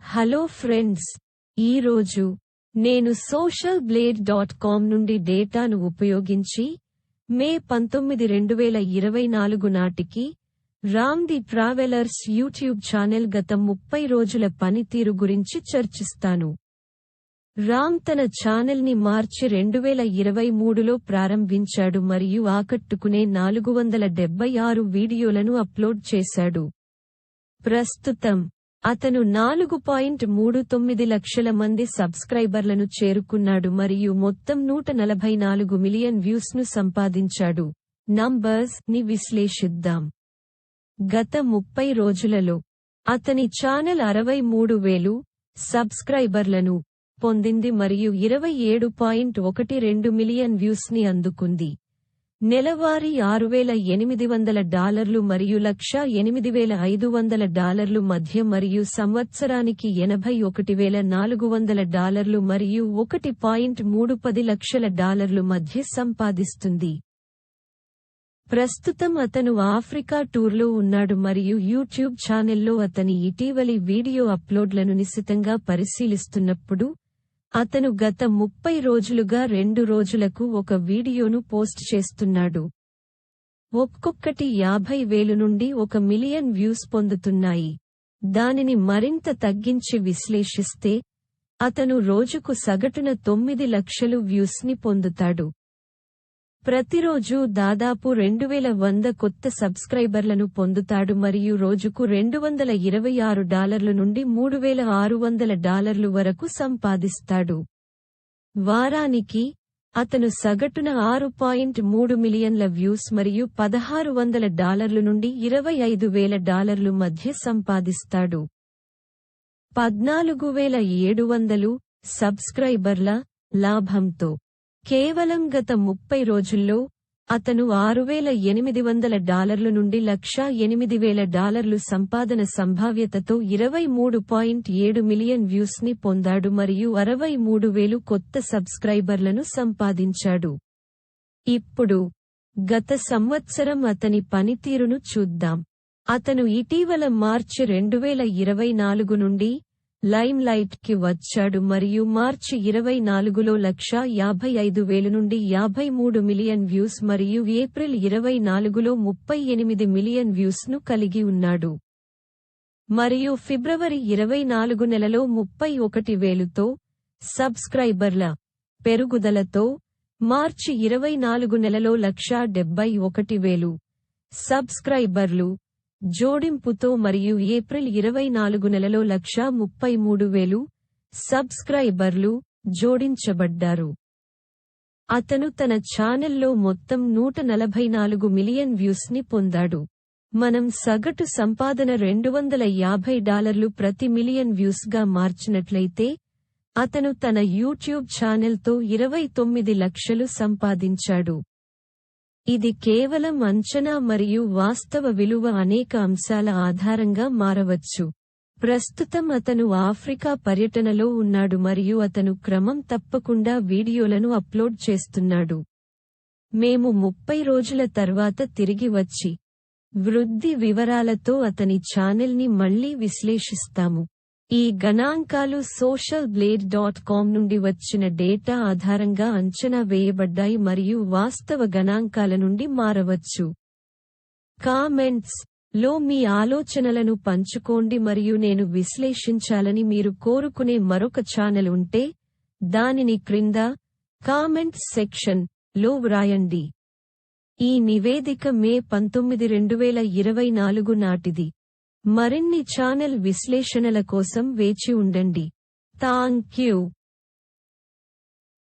Hello friends, ఈరోజు నేను socialblade.com నుండి డేటాను ఉపయోగించి మే 19, 2024 నాటికి Ram the travellers YouTube channel గత 30 రోజుల పనితీరు గురించి చర్చిస్తాను. రామ్ తన ఛానల్ని మార్చి 2023లో ప్రారంభించాడు మరియు ఆకట్టుకునే 476 వీడియోలను అప్లోడ్ చేశాడు. ప్రస్తుతం అతను 4.39 లక్షల మంది సబ్స్క్రైబర్లను చేరుకున్నాడు మరియు మొత్తం 144 మిలియన్ వ్యూస్ను సంపాదించాడు. నంబర్స్ ని విశ్లేషిద్దాం. గత 30 రోజులలో అతని ఛానల్ 63,000 సబ్స్క్రైబర్లను పొందింది మరియు 27.12 మిలియన్ వ్యూస్ని అందుకుంది. నెలవారీ $6,800 మరియు $1,08,500 మధ్య మరియు సంవత్సరానికి $81,400 మరియు $1.30 లక్షల మధ్య సంపాదిస్తుంది. ప్రస్తుతం అతను ఆఫ్రికా టూర్లో ఉన్నాడు మరియు యూట్యూబ్ ఛానెల్లో అతని ఇటీవలి వీడియో అప్లోడ్లను నిశితంగా పరిశీలిస్తున్నప్పుడు అతను గత 30 రోజులుగా 2 రోజులకు ఒక వీడియోను పోస్ట్ చేస్తున్నాడు. ఒక్కొక్కటి 50,000 నుండి 1 మిలియన్ వ్యూస్ పొందుతున్నాయి. దానిని మరింత తగ్గించి విశ్లేషిస్తే అతను రోజుకు సగటున 9 లక్షలు వ్యూస్ని పొందుతాడు. ప్రతిరోజు దాదాపు 2,100 కొత్త సబ్స్క్రైబర్లను పొందుతాడు మరియు రోజుకు $226 నుండి $3,600 వరకు సంపాదిస్తాడు. వారానికి అతను సగటున 6.3 మిలియన్ల వ్యూస్ మరియు $1,600 నుండి $25,000 మధ్య సంపాదిస్తాడు. 14,700 సబ్స్క్రైబర్ల లాభంతో కేవలం గత 30 రోజుల్లో అతను $6,800 నుండి $1,08,000 సంపాదన సంభావ్యతతో 23.7 మిలియన్ వ్యూస్ని పొందాడు మరియు 63,000 కొత్త సబ్స్క్రైబర్లను సంపాదించాడు. ఇప్పుడు గత సంవత్సరం అతని పనితీరును చూద్దాం. అతను ఇటీవల మార్చి 2024 నుండి లైమ్లైట్ కి వచ్చాడు మరియు మార్చి 24లో 1,55,000 నుండి 53 మిలియన్ వ్యూస్ మరియు ఏప్రిల్ 24లో 38 మిలియన్ వ్యూస్ ను కలిగి ఉన్నాడు. మరియు ఫిబ్రవరి 24 నెలలో 31,000తో సబ్స్క్రైబర్ల పెరుగుదలతో మార్చి 24 నెలలో 171,000 సబ్స్క్రైబర్లు జోడింపుతో మరియు ఏప్రిల్ 24 నెలలో 133,000 సబ్స్క్రైబర్లు జోడించబడ్డారు. అతను తన ఛానెల్లో మొత్తం 144 మిలియన్ వ్యూస్ని పొందాడు. మనం సగటు సంపాదన $250 ప్రతి మిలియన్ వ్యూస్గా మార్చినట్లయితే అతను తన యూట్యూబ్ ఛానెల్తో 29 లక్షలు సంపాదించాడు. ఇది కేవలం అంచనా మరియు వాస్తవ విలువ అనేక అంశాల ఆధారంగా మారవచ్చు. ప్రస్తుతం అతను ఆఫ్రికా పర్యటనలో ఉన్నాడు మరియు అతను క్రమం తప్పకుండా వీడియోలను అప్లోడ్ చేస్తున్నాడు. మేము 30 రోజుల తర్వాత తిరిగి వచ్చి వృద్ధి వివరాలతో అతని ఛానెల్ని మళ్లీ విశ్లేషిస్తాము. ఈ గణాంకాలు socialblade.com నుండి వచ్చిన డేటా ఆధారంగా అంచనా వేయబడ్డాయి మరియు వాస్తవ గణాంకాల నుండి మారవచ్చు. కామెంట్స్ లో మీ ఆలోచనలను పంచుకోండి మరియు నేను విశ్లేషించాలని మీరు కోరుకునే మరొక ఛానల్ ఉంటే దానిని క్రింద కామెంట్స్ సెక్షన్ లో వ్రాయండి. ఈ నివేదిక మే 19, 2024 నాటిది. మరిన్ని ఛానల్ విశ్లేషణల కోసం వేచి ఉండండి. థాంక్యూ.